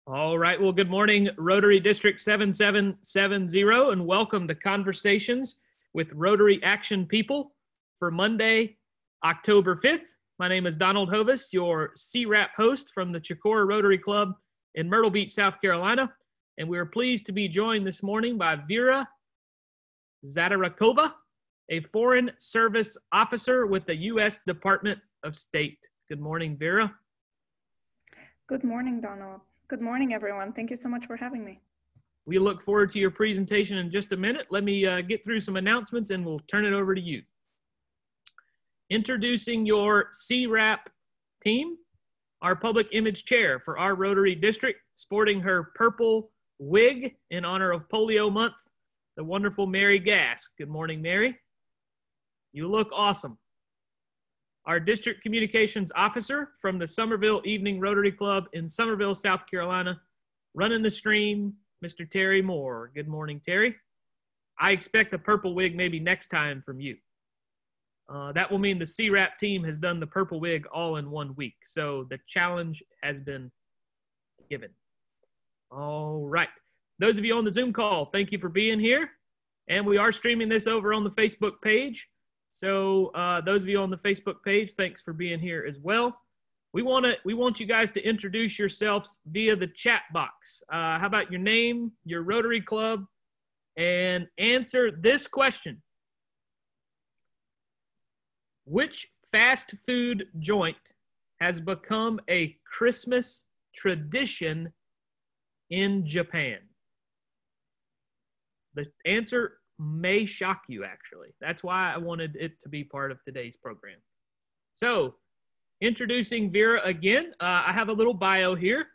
All right. Well, good morning, Rotary District 7770, and welcome to Conversations with Rotary Action People for Monday, October 5th. My name is Donald Hovis, your CWRAP host from the Chicora Rotary Club in Myrtle Beach, South Carolina. And we are pleased to be joined this morning by Vera Zdrakova, a Foreign Service Officer with the U.S. Department of State. Good morning, Vera. Good morning, Donald. Good morning, everyone. Thank you so much for having me. We look forward to your presentation in just a minute. Let me get through some announcements and we'll turn it over to you. Introducing your CWRAP team, our public image chair for our Rotary District, sporting her purple wig in honor of Polio Month, the wonderful Mary Gass. Good morning, Mary. You look awesome. Our District Communications Officer from the Somerville Evening Rotary Club in Somerville, South Carolina, running the stream, Mr. Terry Moore. Good morning, Terry. I expect a purple wig maybe next time from you. That will mean the CWRAP team has done the purple wig all in 1 week, so the challenge has been given. All right. Those of you on the Zoom call, thank you for being here. And we are streaming this over on the Facebook page. So those of you on the Facebook page, thanks for being here as well. We want you guys to introduce yourselves via the chat box. How about your name, your Rotary Club, and answer this question. Which fast food joint has become a Christmas tradition in Japan? The answer may shock you, actually. That's why I wanted it to be part of today's program. So, introducing Vera again. I have a little bio here.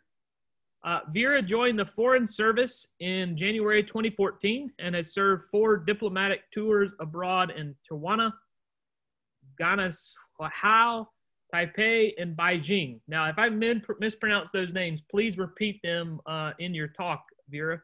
Vera joined the Foreign Service in January 2014 and has served 4 diplomatic tours abroad in Tijuana, Guangzhou, Taipei, and Beijing. Now, if I mispronounce those names, please repeat them in your talk, Vera,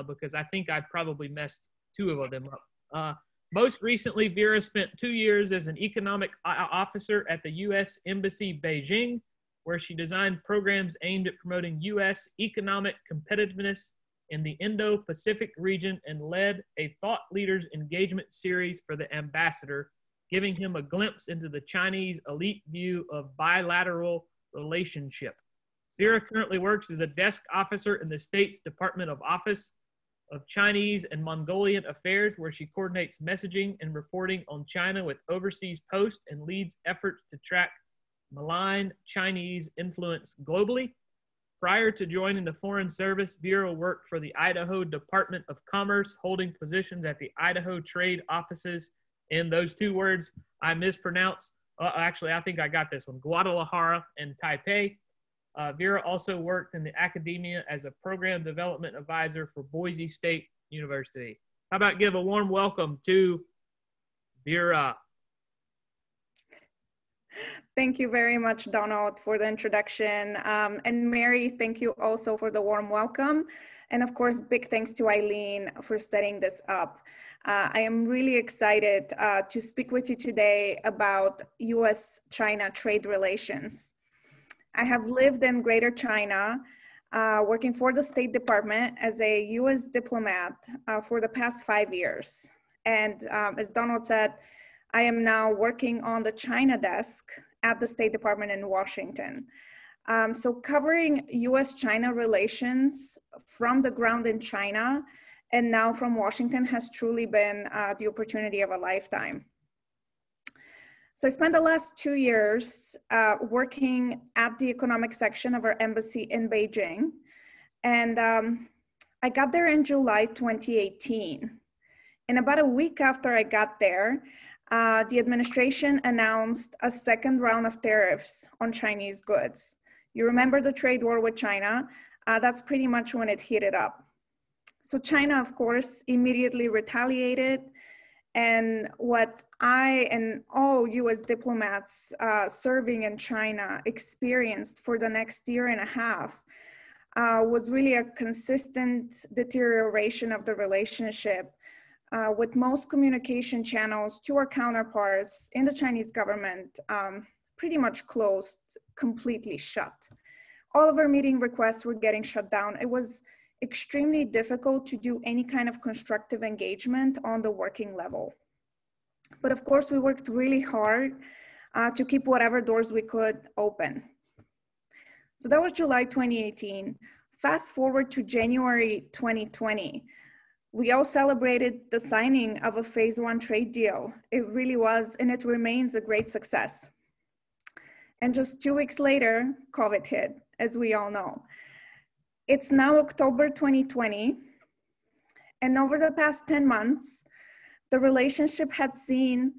because I think I probably messed 2 of them up. Most recently, Vera spent 2 years as an economic officer at the U.S. Embassy Beijing, where she designed programs aimed at promoting U.S. economic competitiveness in the Indo-Pacific region and led a thought leaders engagement series for the ambassador, giving him a glimpse into the Chinese elite view of bilateral relationship. Vera currently works as a desk officer in the State's Department of Office of Chinese and Mongolian Affairs, where she coordinates messaging and reporting on China with overseas posts and leads efforts to track malign Chinese influence globally. Prior to joining the Foreign Service, Vera worked for the Idaho Department of Commerce, holding positions at the Idaho Trade Offices in those 2 words I mispronounced. Actually, I think I got this one, Guadalajara and Taipei. Vera also worked in the academia as a program development advisor for Boise State University. How about give a warm welcome to Vera? Thank you very much, Donald, for the introduction. And Mary, thank you also for the warm welcome. And of course, big thanks to Eileen for setting this up. I am really excited to speak with you today about U.S.-China trade relations. I have lived in Greater China, working for the State Department as a U.S. diplomat for the past 5 years. And as Donald said, I am now working on the China desk at the State Department in Washington. So covering U.S.-China relations from the ground in China and now from Washington has truly been the opportunity of a lifetime. So I spent the last 2 years working at the economic section of our embassy in Beijing. And I got there in July 2018. And about a week after I got there, the administration announced a second round of tariffs on Chinese goods. You remember the trade war with China? That's pretty much when it heated up. So China, of course, immediately retaliated. And what I and all US diplomats serving in China experienced for the next 1.5 years was really a consistent deterioration of the relationship with most communication channels to our counterparts in the Chinese government pretty much closed, completely shut. all of our meeting requests were getting shut down. It was extremely difficult to do any kind of constructive engagement on the working level. But of course, we worked really hard to keep whatever doors we could open. So that was July 2018. Fast forward to January 2020. We all celebrated the signing of a phase 1 trade deal. It really was, and it remains a great success. And just 2 weeks later, COVID hit, as we all know. It's now October 2020, and over the past 10 months, the relationship had seen,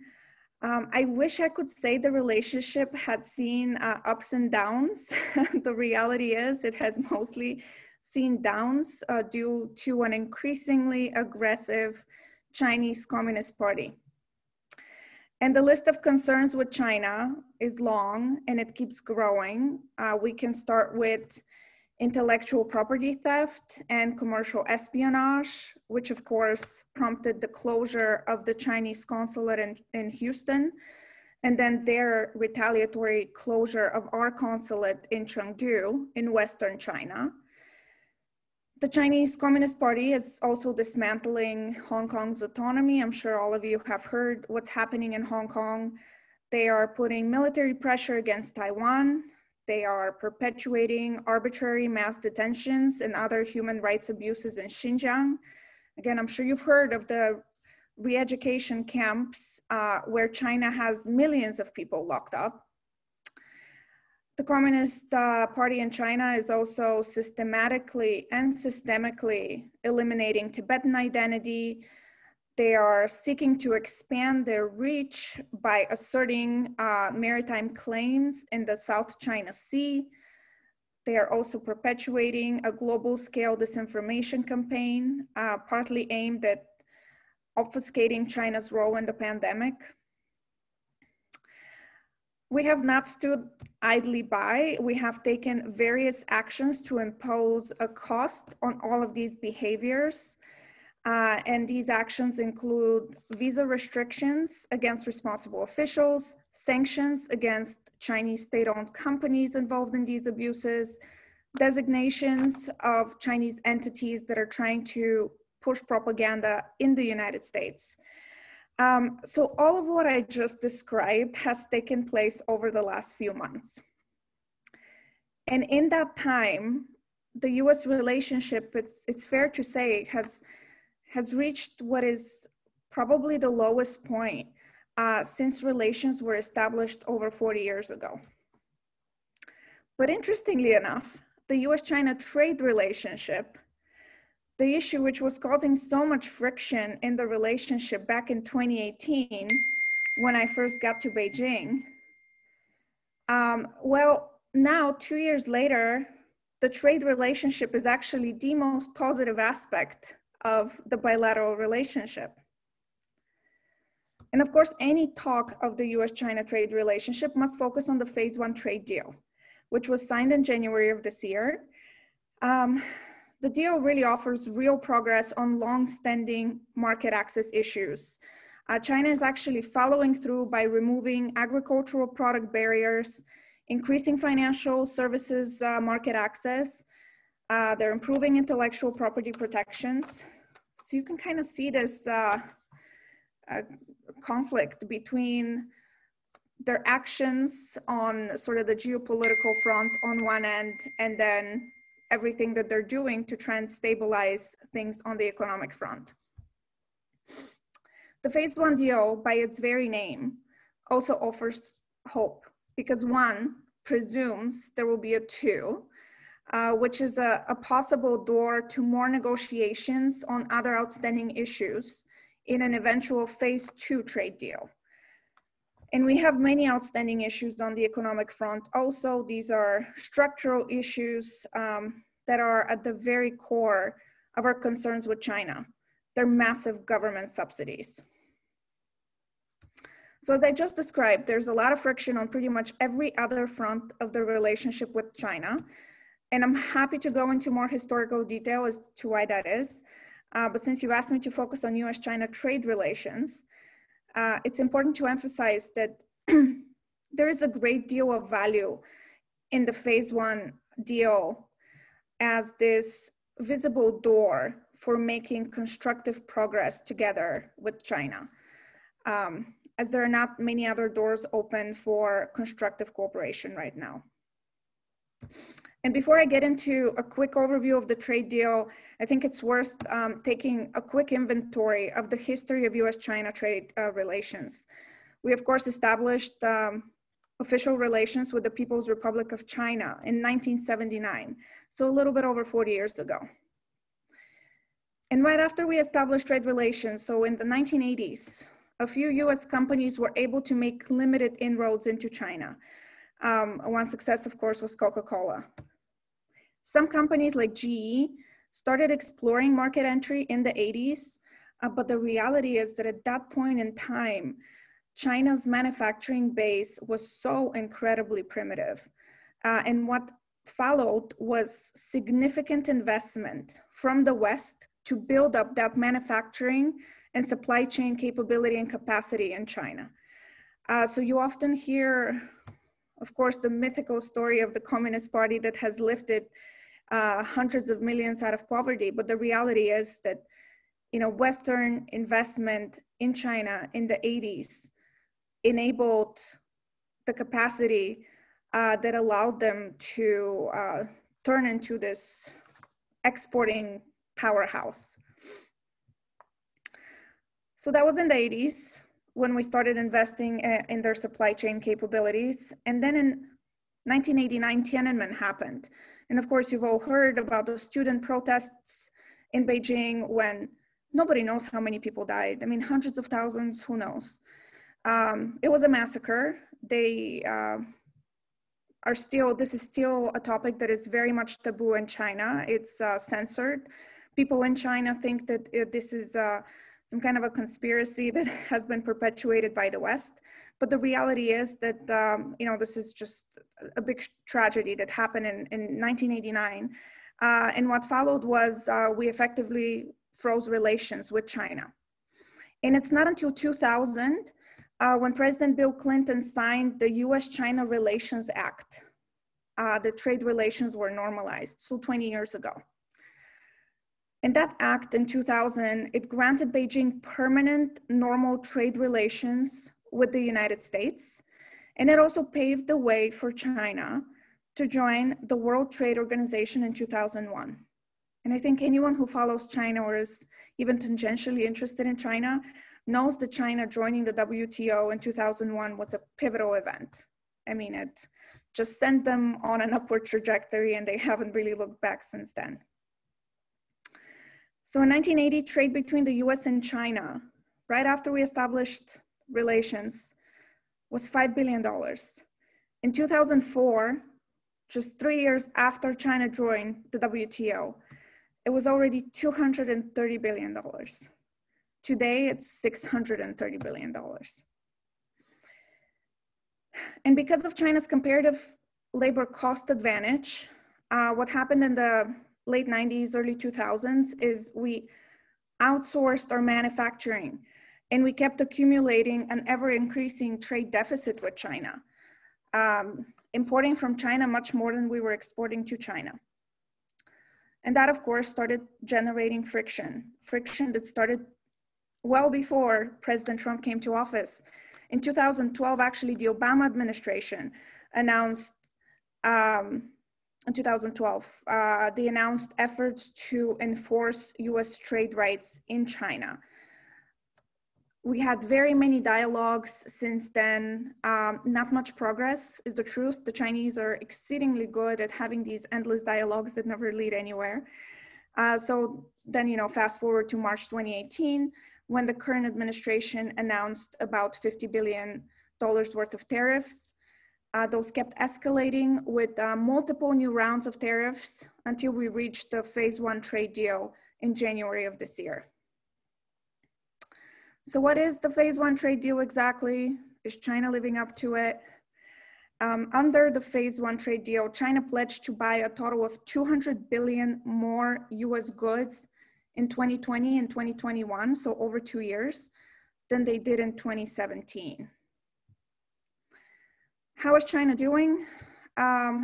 I wish I could say the relationship had seen ups and downs. The reality is it has mostly seen downs due to an increasingly aggressive Chinese Communist Party. And the list of concerns with China is long and it keeps growing. We can start with intellectual property theft and commercial espionage, which of course prompted the closure of the Chinese consulate in Houston, and then their retaliatory closure of our consulate in Chengdu in Western China. The Chinese Communist Party is also dismantling Hong Kong's autonomy. I'm sure all of you have heard what's happening in Hong Kong. They are putting military pressure against Taiwan. They are perpetuating arbitrary mass detentions and other human rights abuses in Xinjiang. Again, I'm sure you've heard of the re-education camps where China has millions of people locked up. The Communist Party in China is also systematically and systemically eliminating Tibetan identity. They are seeking to expand their reach by asserting maritime claims in the South China Sea. They are also perpetuating a global scale disinformation campaign, partly aimed at obfuscating China's role in the pandemic. We have not stood idly by. We have taken various actions to impose a cost on all of these behaviors. And these actions include visa restrictions against responsible officials, sanctions against Chinese state-owned companies involved in these abuses, designations of Chinese entities that are trying to push propaganda in the United States. So all of what I just described has taken place over the last few months. And in that time, the US relationship, it's fair to say, has reached what is probably the lowest point since relations were established over 40 years ago. But interestingly enough, the US-China trade relationship, the issue which was causing so much friction in the relationship back in 2018, when I first got to Beijing, well, now 2 years later, the trade relationship is actually the most positive aspect of the bilateral relationship. And of course, any talk of the US-China trade relationship must focus on the phase 1 trade deal, which was signed in January of this year. The deal really offers real progress on long-standing market access issues. China is actually following through by removing agricultural product barriers, increasing financial services market access. They're improving intellectual property protections. So you can kind of see this conflict between their actions on sort of the geopolitical front on one end, and then everything that they're doing to try and stabilize things on the economic front. The phase 1 deal, by its very name, also offers hope, because 1 presumes there will be a 2, which is a possible door to more negotiations on other outstanding issues in an eventual phase 2 trade deal. And we have many outstanding issues on the economic front. Also, these are structural issues that are at the very core of our concerns with China. They're massive government subsidies. So as I just described, there's a lot of friction on pretty much every other front of the relationship with China. And I'm happy to go into more historical detail as to why that is. But since you asked me to focus on US-China trade relations, it's important to emphasize that there is a great deal of value in the phase 1 deal as this visible door for making constructive progress together with China, as there are not many other doors open for constructive cooperation right now. And before I get into a quick overview of the trade deal, I think it's worth taking a quick inventory of the history of US-China trade relations. We, of course, established official relations with the People's Republic of China in 1979, so a little bit over 40 years ago. And right after we established trade relations, so in the 1980s, a few US companies were able to make limited inroads into China. One success, of course, was Coca-Cola. Some companies like GE started exploring market entry in the 80s, but the reality is that at that point in time, China's manufacturing base was so incredibly primitive. And what followed was significant investment from the West to build up that manufacturing and supply chain capability and capacity in China. So you often hear, of course, the mythical story of the Communist Party that has lifted hundreds of millions out of poverty. But the reality is that, Western investment in China in the 80s enabled the capacity that allowed them to turn into this exporting powerhouse. So that was in the 80s when we started investing in their supply chain capabilities. And then in 1989, Tiananmen happened. And of course, you've all heard about the student protests in Beijing when nobody knows how many people died. I mean, hundreds of thousands, who knows? It was a massacre. They this is still a topic that is very much taboo in China. It's censored. People in China think that this is some kind of a conspiracy that has been perpetuated by the West. But the reality is that, this is just a big tragedy that happened in 1989. And what followed was we effectively froze relations with China. And it's not until 2000 when President Bill Clinton signed the US-China Relations Act, the trade relations were normalized, so 20 years ago. And that act in 2000, it granted Beijing permanent normal trade relations with the United States. And it also paved the way for China to join the World Trade Organization in 2001. And I think anyone who follows China or is even tangentially interested in China knows that China joining the WTO in 2001 was a pivotal event. I mean, it just sent them on an upward trajectory and they haven't really looked back since then. So in 1980, trade between the US and China, right after we established relations, was $5 billion. In 2004, just 3 years after China joined the WTO, it was already $230 billion. Today, it's $630 billion. And because of China's comparative labor cost advantage, what happened in the late 90s, early 2000s is we outsourced our manufacturing and we kept accumulating an ever increasing trade deficit with China, importing from China much more than we were exporting to China. And that, of course, started generating friction that started well before President Trump came to office. In 2012, actually, the Obama administration announced, in 2012, they announced efforts to enforce US trade rights in China. We had very many dialogues since then. Not much progress is the truth. The Chinese are exceedingly good at having these endless dialogues that never lead anywhere. So then, fast forward to March 2018, when the current administration announced about $50 billion worth of tariffs. Those kept escalating with multiple new rounds of tariffs until we reached the phase 1 trade deal in January of this year. So what is the phase 1 trade deal exactly? Is China living up to it? Under the phase 1 trade deal, China pledged to buy a total of 200 billion more US goods in 2020 and 2021, so over 2 years, than they did in 2017. How is China doing? I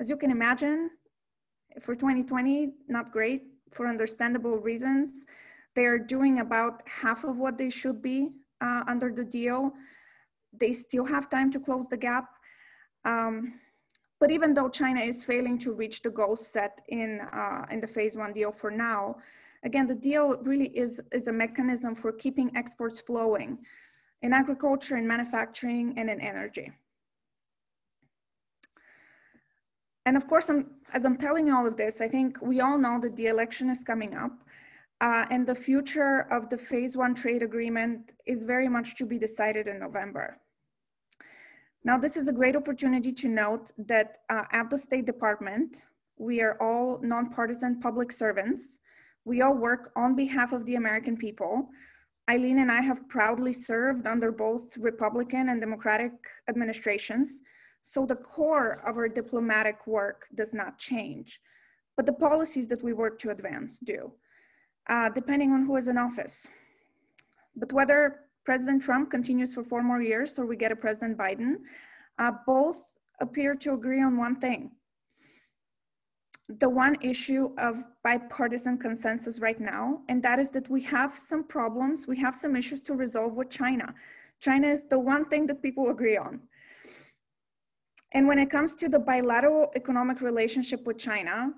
As you can imagine, for 2020, not great for understandable reasons. They're doing about half of what they should be under the deal. They still have time to close the gap. But even though China is failing to reach the goals set in the phase one deal for now, again, the deal really is a mechanism for keeping exports flowing in agriculture, in manufacturing, and in energy. And of course, as I'm telling you all of this, I think we all know that the election is coming up and the future of the phase one trade agreement is very much to be decided in November. Now, this is a great opportunity to note that at the State Department, we are all nonpartisan public servants. We all work on behalf of the American people. Eileen and I have proudly served under both Republican and Democratic administrations. So the core of our diplomatic work does not change, but the policies that we work to advance do, depending on who is in office. But whether President Trump continues for 4 more years or we get a President Biden, both appear to agree on one thing. The one issue of bipartisan consensus right now, and that is that we have some problems, we have some issues to resolve with China. China is the one thing that people agree on. And when it comes to the bilateral economic relationship with China,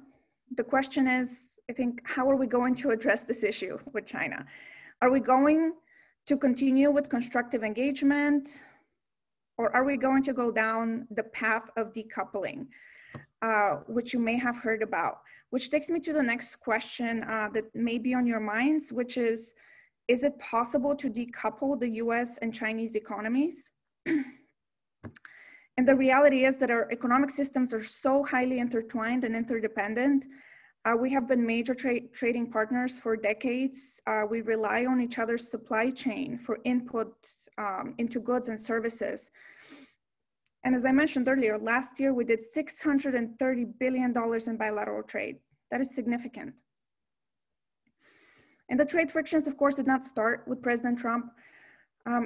the question is, I think, how are we going to address this issue with China? Are we going to continue with constructive engagement, or are we going to go down the path of decoupling, which you may have heard about? Which takes me to the next question that may be on your minds, which is it possible to decouple the US and Chinese economies? And the reality is that our economic systems are so highly intertwined and interdependent. We have been major trading partners for decades. We rely on each other's supply chain for input into goods and services. And as I mentioned earlier, last year we did $630 billion in bilateral trade. That is significant. And the trade frictions, of course, did not start with President Trump.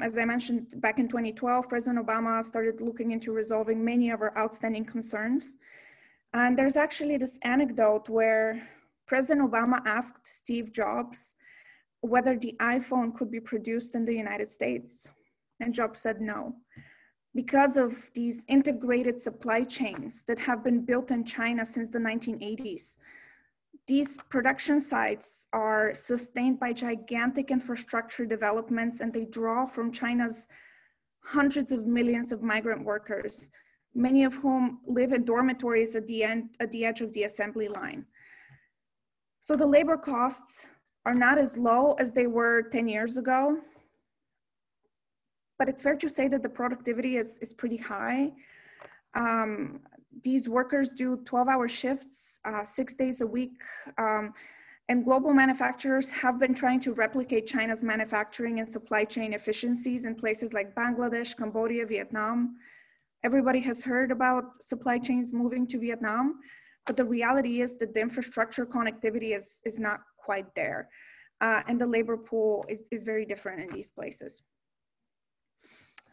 As I mentioned, back in 2012, President Obama started looking into resolving many of our outstanding concerns. And there's actually this anecdote where President Obama asked Steve Jobs whether the iPhone could be produced in the United States. And Jobs said no, because of these integrated supply chains that have been built in China since the 1980s. These production sites are sustained by gigantic infrastructure developments, and they draw from China's hundreds of millions of migrant workers, many of whom live in dormitories at the edge of the assembly line. So the labor costs are not as low as they were 10 years ago, but it's fair to say that the productivity is pretty high. These workers do 12-hour shifts, 6 days a week, and global manufacturers have been trying to replicate China's manufacturing and supply chain efficiencies in places like Bangladesh, Cambodia, Vietnam. Everybody has heard about supply chains moving to Vietnam, but the reality is that the infrastructure connectivity is not quite there, and the labor pool is very different in these places.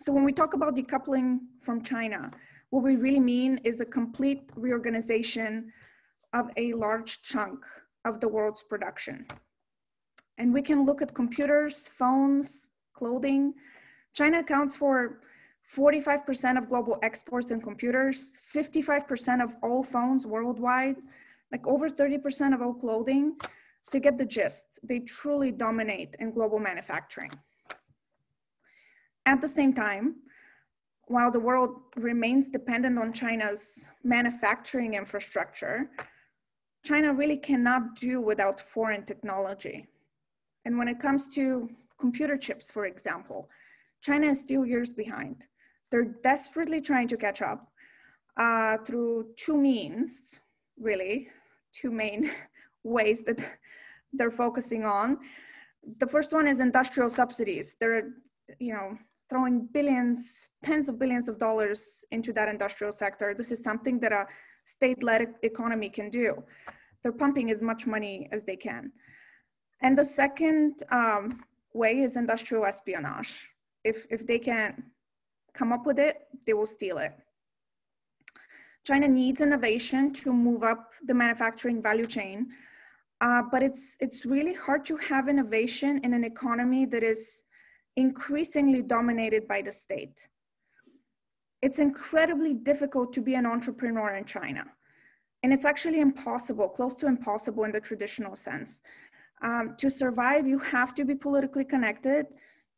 So when we talk about decoupling from China, what we really mean is a complete reorganization of a large chunk of the world's production. And we can look at computers, phones, clothing. China accounts for 45% of global exports in computers, 55% of all phones worldwide, like over 30% of all clothing. So you get the gist. They truly dominate in global manufacturing. At the same time, while the world remains dependent on China's manufacturing infrastructure, China really cannot do without foreign technology. And when it comes to computer chips, for example, China is still years behind. They're desperately trying to catch up through two means, really, two main ways that they're focusing on. The first one is industrial subsidies. They're, throwing billions, tens of billions of dollars into that industrial sector. This is something that a state-led economy can do. They're pumping as much money as they can. And the second way is industrial espionage. If they can come up with it, they will steal it. China needs innovation to move up the manufacturing value chain, but it's really hard to have innovation in an economy that is increasingly dominated by the state. It's incredibly difficult to be an entrepreneur in China. And it's actually impossible, close to impossible in the traditional sense. To survive, you have to be politically connected.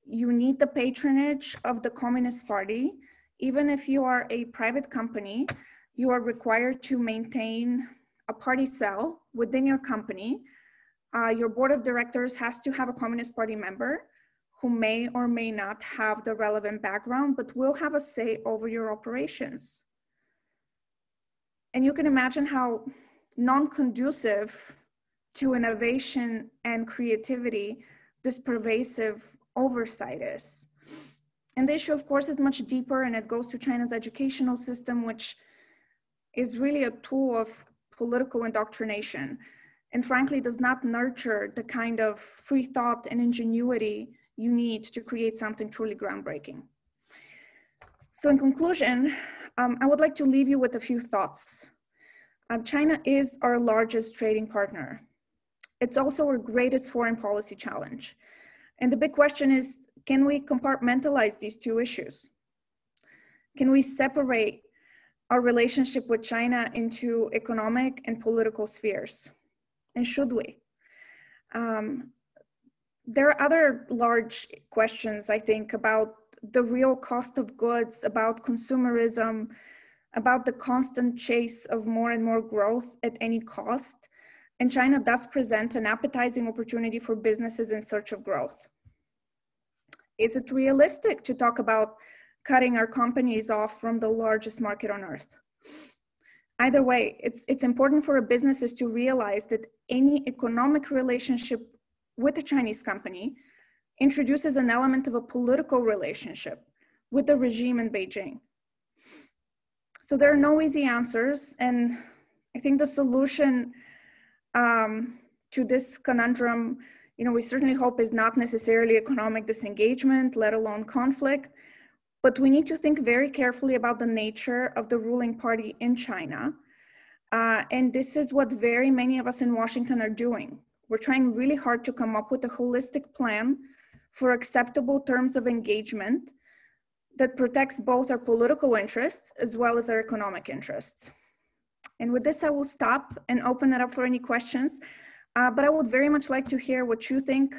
You need the patronage of the Communist Party. Even if you are a private company, you are required to maintain a party cell within your company. Your board of directors has to have a Communist Party member who may or may not have the relevant background, but will have a say over your operations. And you can imagine how non-conducive to innovation and creativity this pervasive oversight is. And the issue, of course, is much deeper, and it goes to China's educational system, which is really a tool of political indoctrination, and frankly does not nurture the kind of free thought and ingenuity you need to create something truly groundbreaking. So in conclusion, I would like to leave you with a few thoughts. China is our largest trading partner. It's also our greatest foreign policy challenge. And the big question is, can we compartmentalize these two issues? Can we separate our relationship with China into economic and political spheres? And should we? There are other large questions, I think, about the real cost of goods, about consumerism, about the constant chase of more and more growth at any cost. And China does present an appetizing opportunity for businesses in search of growth. Is it realistic to talk about cutting our companies off from the largest market on earth? Either way, it's important for businesses to realize that any economic relationship with a Chinese company introduces an element of a political relationship with the regime in Beijing. So there are no easy answers, and I think the solution to this conundrum, we certainly hope is not necessarily economic disengagement, let alone conflict, but we need to think very carefully about the nature of the ruling party in China. And this is what very many of us in Washington are doing. We're trying really hard to come up with a holistic plan for acceptable terms of engagement that protects both our political interests as well as our economic interests. And with this, I will stop and open it up for any questions. But I would very much like to hear what you think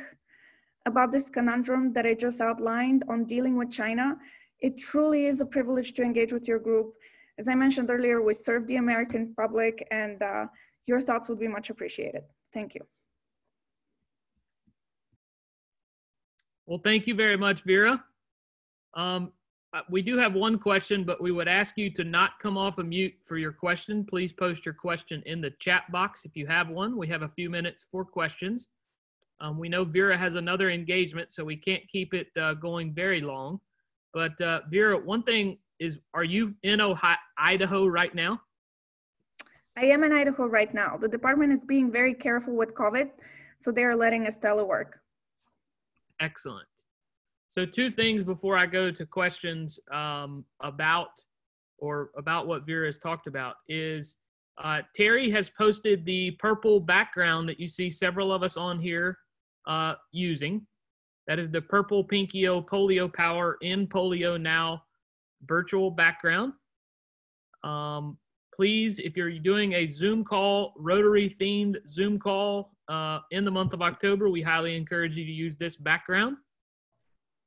about this conundrum that I just outlined on dealing with China. It truly is a privilege to engage with your group. As I mentioned earlier, we serve the American public, and your thoughts would be much appreciated. Thank you. Well, thank you very much, Vera. We do have one question, but we would ask you to not come off of mute for your question. Please post your question in the chat box if you have one. We have a few minutes for questions. We know Vera has another engagement, so we can't keep it going very long. But Vera, one thing is, are you in Idaho right now? I am in Idaho right now. The department is being very careful with COVID, so they are letting us telework. Excellent. So two things before I go to questions about what Vera has talked about is Terry has posted the purple background that you see several of us on here using. That is the purple Pinkio Polio Power in Polio Now virtual background. Please, if you're doing a Zoom call, Rotary themed Zoom call in the month of October, we highly encourage you to use this background.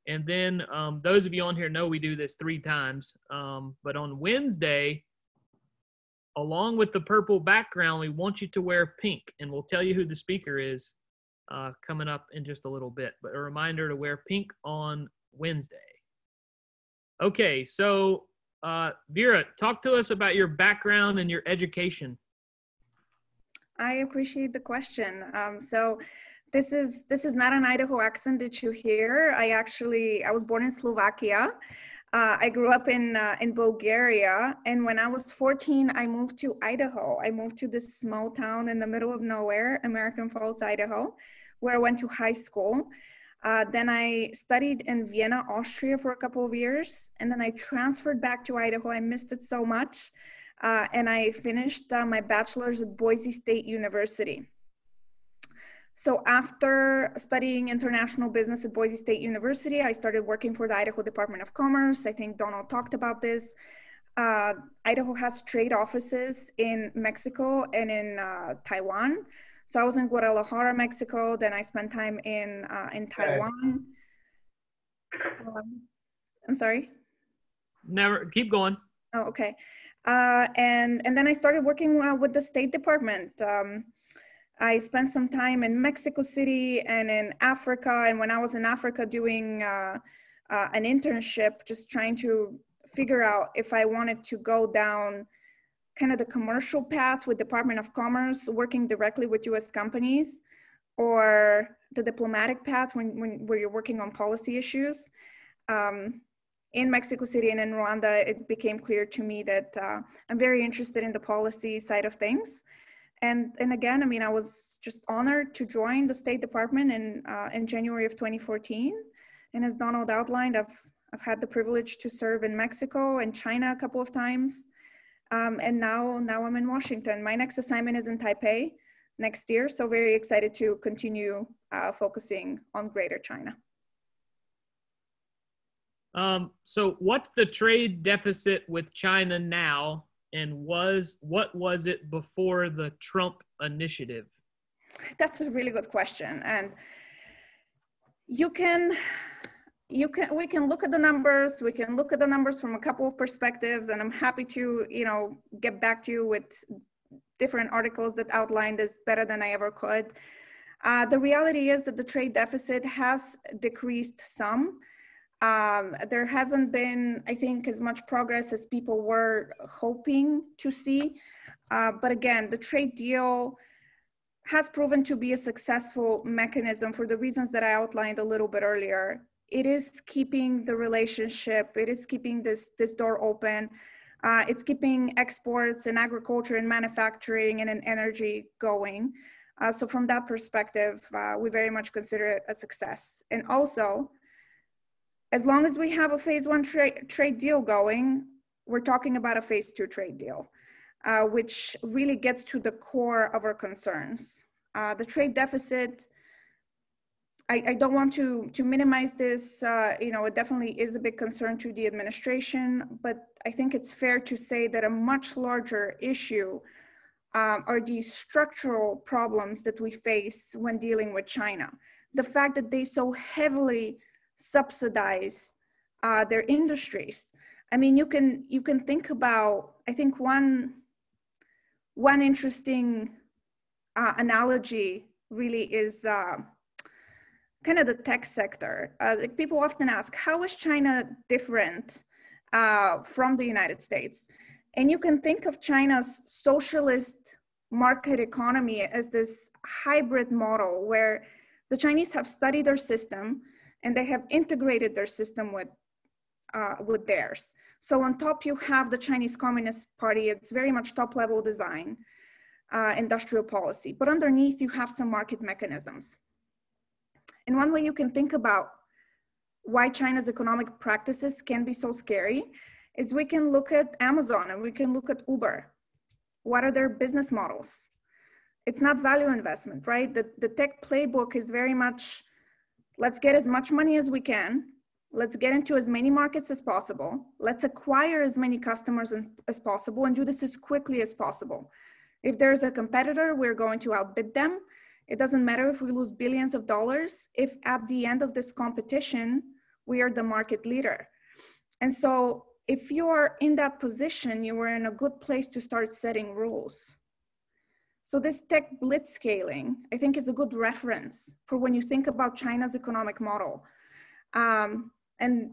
And then those of you on here know we do this 3 times. But on Wednesday, along with the purple background, we want you to wear pink. And we'll tell you who the speaker is coming up in just a little bit. But a reminder to wear pink on Wednesday. Okay, so Vera, talk to us about your background and your education. I appreciate the question. So this is not an Idaho accent that you hear. I was born in Slovakia. I grew up in Bulgaria, and when I was 14, I moved to Idaho. I moved to this small town in the middle of nowhere, American Falls, Idaho, where I went to high school. Then I studied in Vienna, Austria for a couple of years, and then I transferred back to Idaho. I missed it so much. and I finished my bachelor's at Boise State University. So after studying international business at Boise State University, I started working for the Idaho Department of Commerce. I think Donald talked about this. Idaho has trade offices in Mexico and in Taiwan. So I was in Guadalajara, Mexico. Then I spent time in Taiwan. I'm sorry? Never, keep going. Oh, okay. And then I started working with the State Department. I spent some time in Mexico City and in Africa. And when I was in Africa doing an internship, just trying to figure out if I wanted to go down kind of the commercial path with Department of Commerce, working directly with US companies, or the diplomatic path where you're working on policy issues. In Mexico City and in Rwanda, it became clear to me that I'm very interested in the policy side of things. And again, I mean, I was just honored to join the State Department in January of 2014. And as Donald outlined, I've had the privilege to serve in Mexico and China a couple of times. And now I'm in Washington. My next assignment is in Taipei next year. So very excited to continue focusing on Greater China. So what's the trade deficit with China now, and what was it before the Trump initiative? That's a really good question. And we can look at the numbers. We can look at the numbers from a couple of perspectives, and I'm happy to, get back to you with different articles that outline this better than I ever could. The reality is that the trade deficit has decreased some. There hasn't been, I think, as much progress as people were hoping to see. But again, the trade deal has proven to be a successful mechanism for the reasons that I outlined a little bit earlier. It is keeping the relationship, it is keeping this door open. It's keeping exports and agriculture and manufacturing and energy going. So from that perspective, we very much consider it a success. And also, as long as we have a phase one trade deal going, we're talking about a phase two trade deal, which really gets to the core of our concerns. The trade deficit, I don't want to minimize this. It definitely is a big concern to the administration, but I think it's fair to say that a much larger issue are the structural problems that we face when dealing with China. The fact that they so heavily subsidize their industries. I mean, you can think about, I think one interesting analogy really is kind of the tech sector. People often ask, how is China different from the United States? And you can think of China's socialist market economy as this hybrid model where the Chinese have studied their system and they have integrated their system with theirs. So on top, you have the Chinese Communist Party. It's very much top-level design, industrial policy. But underneath, you have some market mechanisms. And one way you can think about why China's economic practices can be so scary is we can look at Amazon and we can look at Uber. What are their business models? It's not value investment, right? The tech playbook is very much, let's get as much money as we can. Let's get into as many markets as possible. Let's acquire as many customers as possible and do this as quickly as possible. If there's a competitor, we're going to outbid them. It doesn't matter if we lose billions of dollars, if at the end of this competition, we are the market leader. And so if you're in that position, you are in a good place to start setting rules. So this tech blitzscaling, I think, is a good reference for when you think about China's economic model. And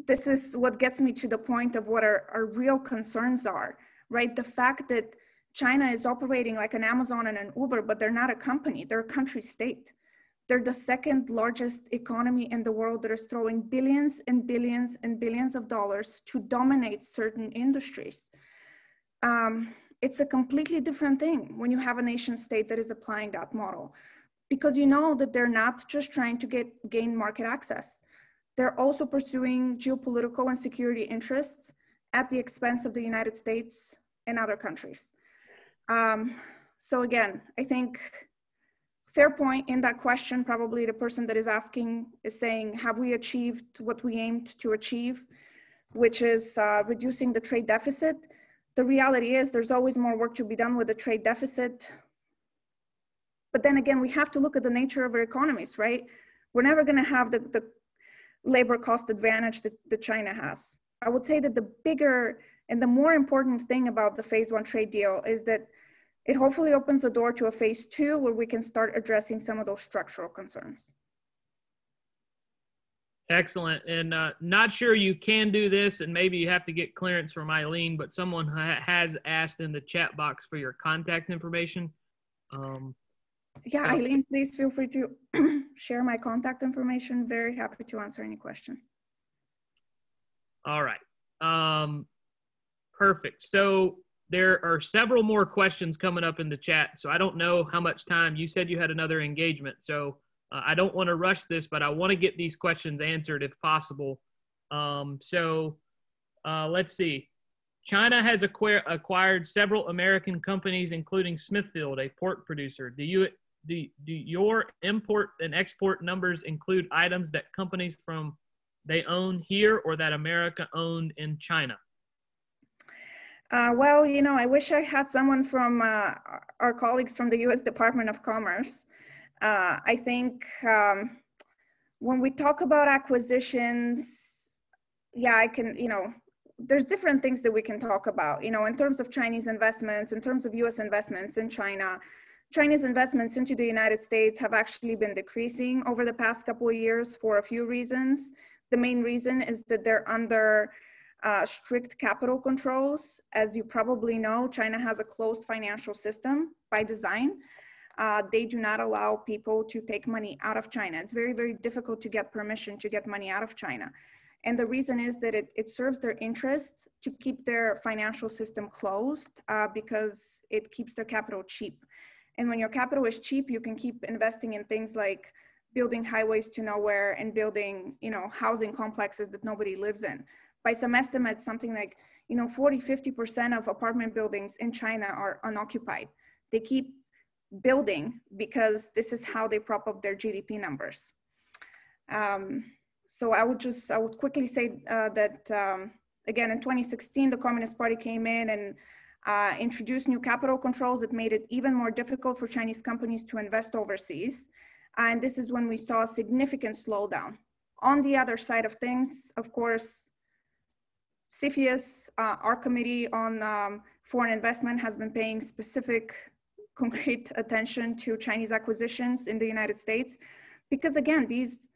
this is what gets me to the point of what our real concerns are, right? The fact that China is operating like an Amazon and an Uber, but they're not a company, they're a country state. They're the second largest economy in the world that is throwing billions and billions and billions of dollars to dominate certain industries. It's a completely different thing when you have a nation state that is applying that model, because you know that they're not just trying to gain market access. They're also pursuing geopolitical and security interests at the expense of the United States and other countries. So again, I think fair point in that question, probably the person that is asking is saying, have we achieved what we aimed to achieve, which is reducing the trade deficit? The reality is there's always more work to be done with the trade deficit. But then again, we have to look at the nature of our economies, right? We're never gonna have the labor cost advantage that China has. I would say that the bigger and the more important thing about the phase one trade deal is that it hopefully opens the door to a phase two where we can start addressing some of those structural concerns. Excellent. And not sure you can do this, and maybe you have to get clearance from Eileen, but someone has asked in the chat box for your contact information. Yeah, Eileen, please feel free to share my contact information. Very happy to answer any questions. All right. Perfect. So there are several more questions coming up in the chat. So I don't know how much time. You said you had another engagement. So I don't want to rush this, but I want to get these questions answered if possible. Let's see. China has acquired several American companies, including Smithfield, a pork producer. Do your import and export numbers include items that companies they own here or that America owned in China? Well, you know, I wish I had someone from our colleagues from the U.S. Department of Commerce. I think when we talk about acquisitions, yeah, I can, you know, there's different things that we can talk about, you know, in terms of Chinese investments, in terms of U.S. investments in China. Chinese investments into the United States have actually been decreasing over the past couple of years for a few reasons. The main reason is that they're under strict capital controls. As you probably know, China has a closed financial system by design. They do not allow people to take money out of China. It's very, very difficult to get permission to get money out of China. And the reason is that it serves their interests to keep their financial system closed because it keeps their capital cheap. And when your capital is cheap, you can keep investing in things like building highways to nowhere and building, you know, housing complexes that nobody lives in. By some estimates, something like, you know, 40–50% of apartment buildings in China are unoccupied. They keep building because this is how they prop up their GDP numbers. So I would quickly say that, again, in 2016, the Communist Party came in and introduced new capital controls that made it even more difficult for Chinese companies to invest overseas. And this is when we saw a significant slowdown. On the other side of things, of course, CFIUS, our committee on foreign investment, has been paying specific, concrete attention to Chinese acquisitions in the United States, because again, these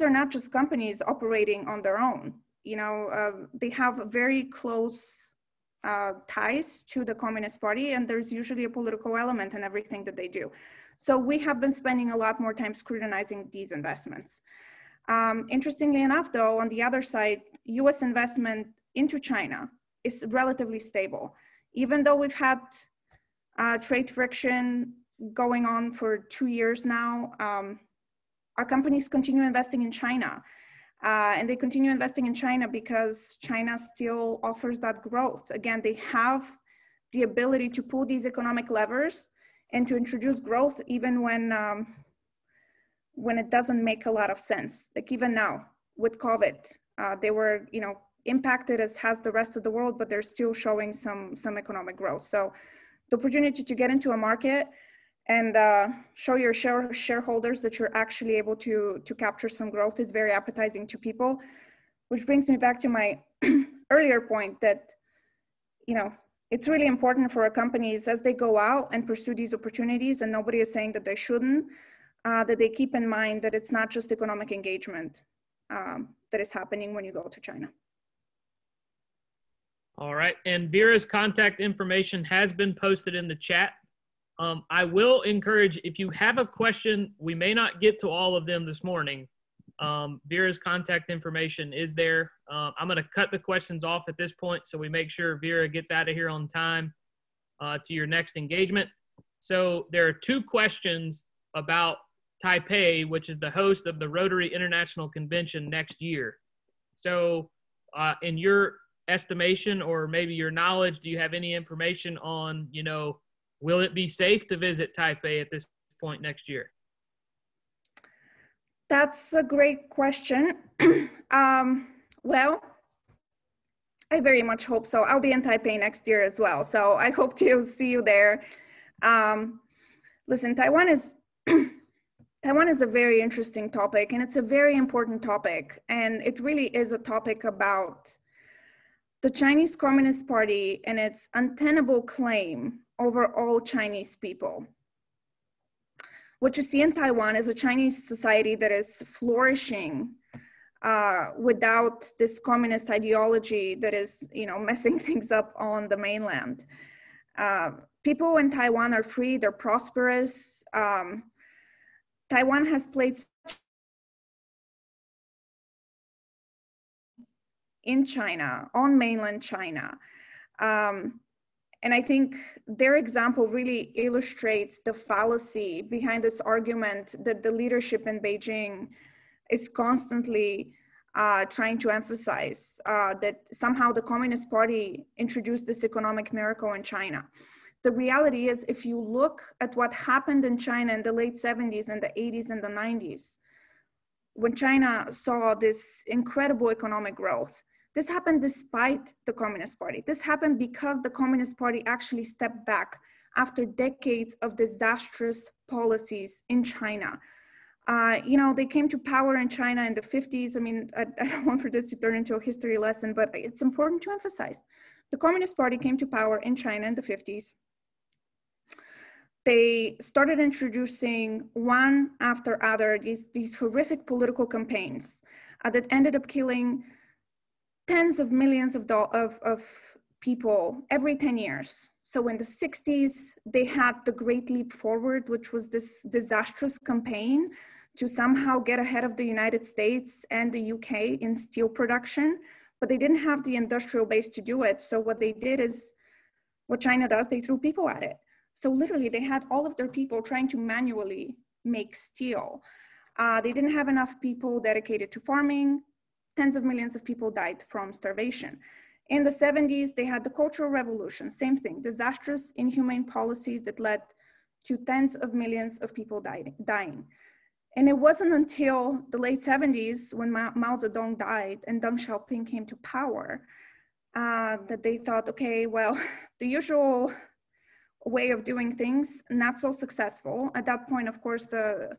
are not just companies operating on their own. You know, they have very close ties to the Communist Party, and there's usually a political element in everything that they do. So we have been spending a lot more time scrutinizing these investments. Interestingly enough, though, on the other side, US investment into China is relatively stable. Even though we've had trade friction going on for 2 years now, our companies continue investing in China. And they continue investing in China because China still offers that growth. Again, they have the ability to pull these economic levers and to introduce growth even when it doesn't make a lot of sense. Like even now with COVID, they were, you know, impacted as has the rest of the world, but they're still showing some economic growth. So the opportunity to get into a market and show your shareholders that you're actually able to capture some growth is very appetizing to people, which brings me back to my earlier point that, you know, it's really important for our companies as they go out and pursue these opportunities, and nobody is saying that they shouldn't, that they keep in mind that it's not just economic engagement that is happening when you go to China. All right, and Vera's contact information has been posted in the chat. I will encourage, if you have a question, we may not get to all of them this morning. Vera's contact information is there. I'm going to cut the questions off at this point so we make sure Vera gets out of here on time to your next engagement. So there are 2 questions about Taipei, which is the host of the Rotary International Convention next year. So in your estimation or maybe your knowledge, do you have any information on, you know, will it be safe to visit Taipei at this point next year? That's a great question. Well, I very much hope so. I'll be in Taipei next year as well, so I hope to see you there. Listen, Taiwan is a very interesting topic, and it's a very important topic, and it really is a topic about the Chinese Communist Party and its untenable claim over all Chinese people. What you see in Taiwan is a Chinese society that is flourishing without this communist ideology that is, you know, messing things up on the mainland. People in Taiwan are free, they're prosperous. Taiwan has played in China, on mainland China. And I think their example really illustrates the fallacy behind this argument that the leadership in Beijing is constantly trying to emphasize, that somehow the Communist Party introduced this economic miracle in China. The reality is, if you look at what happened in China in the late 70s and the 80s and the 90s, when China saw this incredible economic growth, this happened despite the Communist Party. This happened because the Communist Party actually stepped back after decades of disastrous policies in China. You know, they came to power in China in the 50s. I mean, I don't want for this to turn into a history lesson, but it's important to emphasize. The Communist Party came to power in China in the 50s. They started introducing one after other these horrific political campaigns that ended up killing tens of millions of people every 10 years. So in the 60s, they had the Great Leap Forward, which was this disastrous campaign to somehow get ahead of the United States and the UK in steel production, but they didn't have the industrial base to do it. So what they did is what China does, they threw people at it. So literally they had all of their people trying to manually make steel. They didn't have enough people dedicated to farming. Tens of millions of people died from starvation. In the 70s, they had the Cultural Revolution, same thing, disastrous, inhumane policies that led to tens of millions of people dying. And it wasn't until the late 70s when Mao Zedong died and Deng Xiaoping came to power that they thought, okay, well, the usual way of doing things, not so successful. At that point, of course, the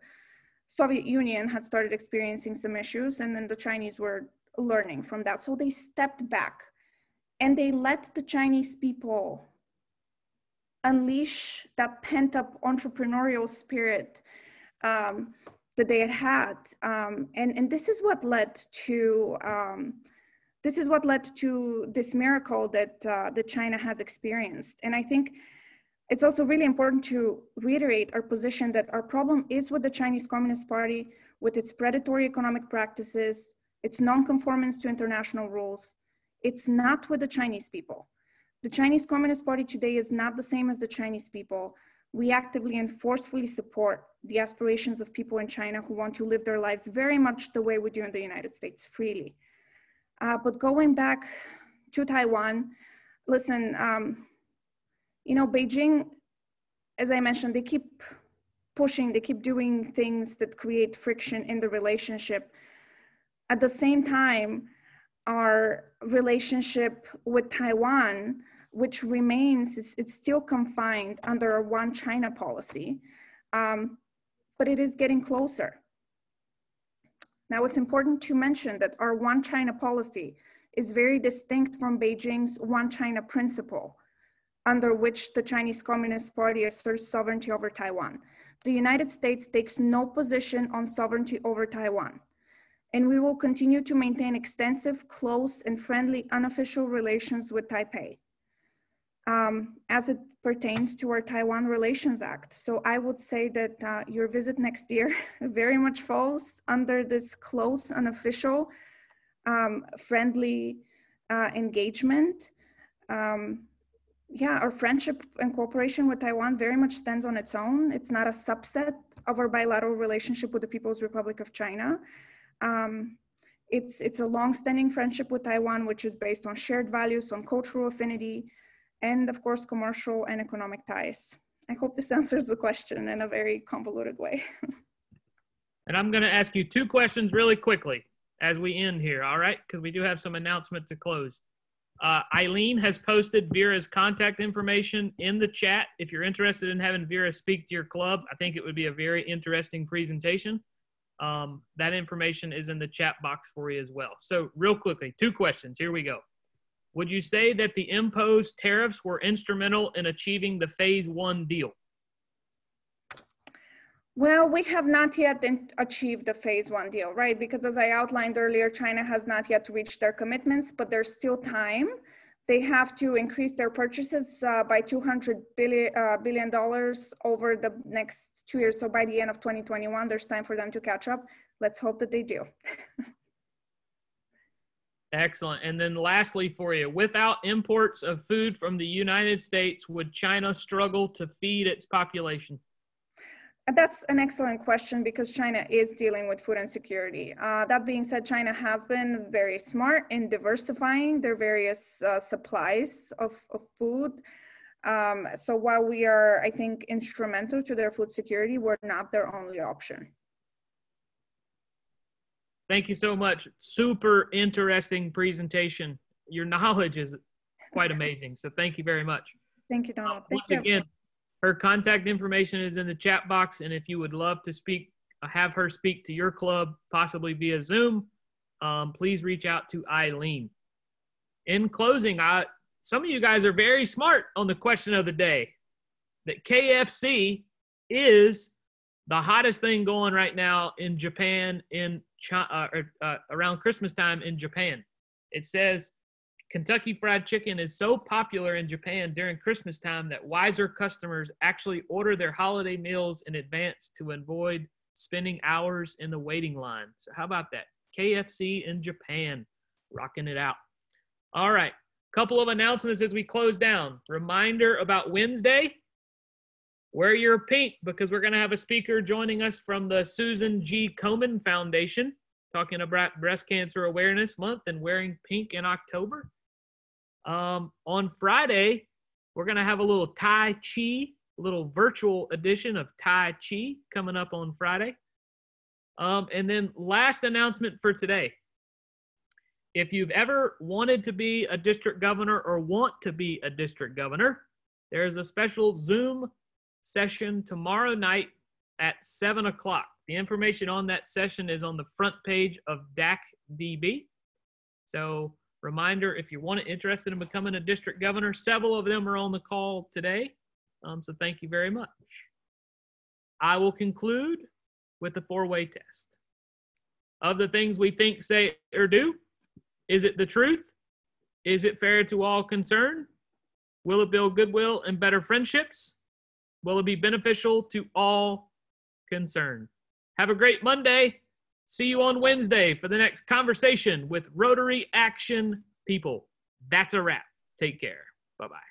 Soviet Union had started experiencing some issues, and then the Chinese were learning from that. So they stepped back and they let the Chinese people unleash that pent-up entrepreneurial spirit that they had had. And this is what led to this miracle that China has experienced. And I think it's also really important to reiterate our position that our problem is with the Chinese Communist Party, with its predatory economic practices, its non-conformance to international rules. It's not with the Chinese people. The Chinese Communist Party today is not the same as the Chinese people. We actively and forcefully support the aspirations of people in China who want to live their lives very much the way we do in the United States, freely. But going back to Taiwan, listen, you know, Beijing, as I mentioned, they keep pushing, they keep doing things that create friction in the relationship. At the same time, our relationship with Taiwan, which remains, it's still confined under a one China policy, but it is getting closer. Now, it's important to mention that our one China policy is very distinct from Beijing's one China principle, under which the Chinese Communist Party asserts sovereignty over Taiwan. The United States takes no position on sovereignty over Taiwan, and we will continue to maintain extensive, close, and friendly unofficial relations with Taipei as it pertains to our Taiwan Relations Act. So I would say that your visit next year very much falls under this close, unofficial, friendly engagement. Yeah, our friendship and cooperation with Taiwan very much stands on its own. It's not a subset of our bilateral relationship with the People's Republic of China. It's a long-standing friendship with Taiwan, which is based on shared values, on cultural affinity, and of course, commercial and economic ties. I hope this answers the question in a very convoluted way. And I'm going to ask you 2 questions really quickly as we end here, all right? Because we do have some announcement to close. Eileen has posted Vera's contact information in the chat. If you're interested in having Vera speak to your club, I think it would be a very interesting presentation. That information is in the chat box for you as well. So real quickly, 2 questions. Here we go. Would you say that the imposed tariffs were instrumental in achieving the phase 1 deal? Well, we have not yet achieved the phase 1 deal, right? Because as I outlined earlier, China has not yet reached their commitments, but there's still time. They have to increase their purchases by $200 billion over the next 2 years. So by the end of 2021, there's time for them to catch up. Let's hope that they do. Excellent. And then lastly for you, without imports of food from the United States, would China struggle to feed its population? That's an excellent question because China is dealing with food insecurity. That being said, China has been very smart in diversifying their various supplies of food. So while we are, I think, instrumental to their food security, we're not their only option. Thank you so much. Super interesting presentation. Your knowledge is quite amazing. So thank you very much. Thank you, Donald. Once again, her contact information is in the chat box. And if you would love to speak, have her speak to your club, possibly via Zoom, please reach out to Eileen. In closing, some of you guys are very smart on the question of the day. That KFC is the hottest thing going right now in Japan around Christmas time in Japan. It says Kentucky Fried Chicken is so popular in Japan during Christmas time that wiser customers actually order their holiday meals in advance to avoid spending hours in the waiting line. So how about that? KFC in Japan, rocking it out. All right, couple of announcements as we close down. Reminder about Wednesday. Wear your pink because we're going to have a speaker joining us from the Susan G. Komen Foundation talking about Breast Cancer Awareness Month and wearing pink in October. On Friday, we're going to have a little Tai Chi, a little virtual edition of Tai Chi coming up on Friday. And then last announcement for today. If you've ever wanted to be a district governor or want to be a district governor, there's a special Zoom session tomorrow night at 7 o'clock. The information on that session is on the front page of DACDB. So reminder, if you're interested in becoming a district governor, several of them are on the call today. So thank you very much. I will conclude with the 4-way test. Of the things we think, say, or do, is it the truth? Is it fair to all concerned? Will it build goodwill and better friendships? Will it be beneficial to all concerned? Have a great Monday. See you on Wednesday for the next conversation with Rotary Action People. That's a wrap. Take care. Bye-bye.